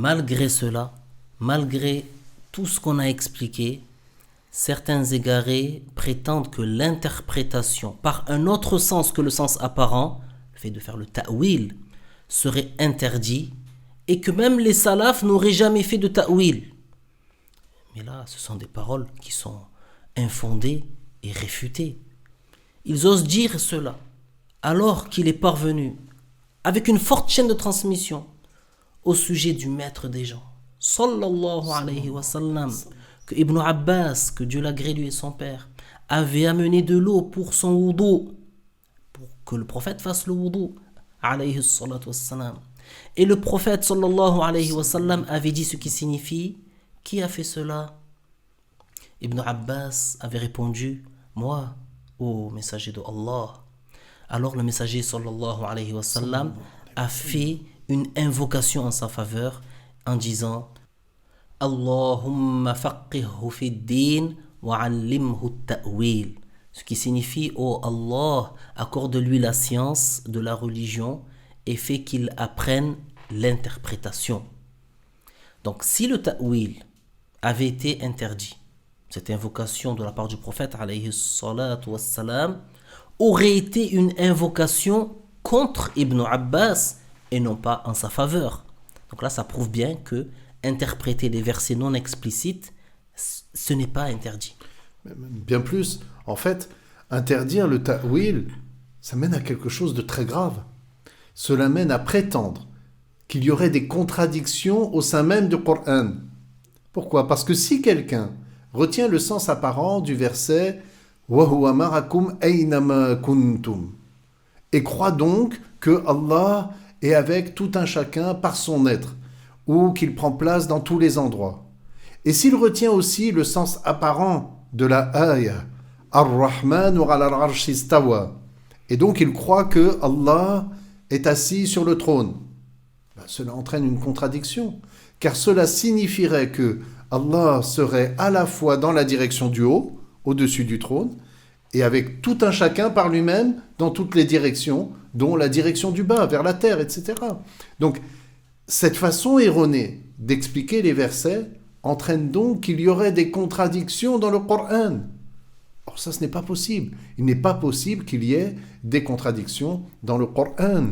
Malgré cela, malgré tout ce qu'on a expliqué, certains égarés prétendent que l'interprétation par un autre sens que le sens apparent, le fait de faire le ta'wil, serait interdit et que même les salafs n'auraient jamais fait de ta'wil. Mais là, ce sont des paroles qui sont infondées et réfutées. Ils osent dire cela alors qu'il est parvenu, avec une forte chaîne de transmission, au sujet du maître des gens, sallallahu alayhi wa sallam, que Ibn Abbas, que Dieu l'agrée lui et son père, avait amené de l'eau pour son wudu, pour que le prophète fasse le wudu, alayhi salatu wassalam. Et le prophète sallallahu alayhi wa sallam avait dit ce qui signifie: qui a fait cela? Ibn Abbas avait répondu: moi, ô messager de Allah. Alors le messager sallallahu alayhi wa sallam a fait une invocation en sa faveur en disant: Allahumma faqihhu fi din wa allimhu ta'wil. Ce qui signifie: oh Allah, accorde-lui la science de la religion et fait qu'il apprenne l'interprétation. Donc si le ta'wil avait été interdit, cette invocation de la part du prophète alayhi salatu wassalam aurait été une invocation contre Ibn Abbas et non pas en sa faveur. Donc là, ça prouve bien que interpréter des versets non explicites, ce n'est pas interdit. Bien plus, en fait, interdire le ta'wil, ça mène à quelque chose de très grave. Cela mène à prétendre qu'il y aurait des contradictions au sein même du Coran. Pourquoi? Parce que si quelqu'un retient le sens apparent du verset wa huwa ma'akum aynama kuntum et croit donc que Allah est avec tout un chacun par son être, ou qu'il prend place dans tous les endroits. Et s'il retient aussi le sens apparent de la ayah, Ar-Rahman ala al-Arsh istawa, et donc il croit que Allah est assis sur le trône, cela entraîne une contradiction, car cela signifierait que Allah serait à la fois dans la direction du haut, au-dessus du trône, et avec tout un chacun par lui-même dans toutes les directions, dont la direction du bas, vers la terre, etc. Donc, cette façon erronée d'expliquer les versets entraîne donc qu'il y aurait des contradictions dans le Coran. Or ça, ce n'est pas possible. Il n'est pas possible qu'il y ait des contradictions dans le Coran.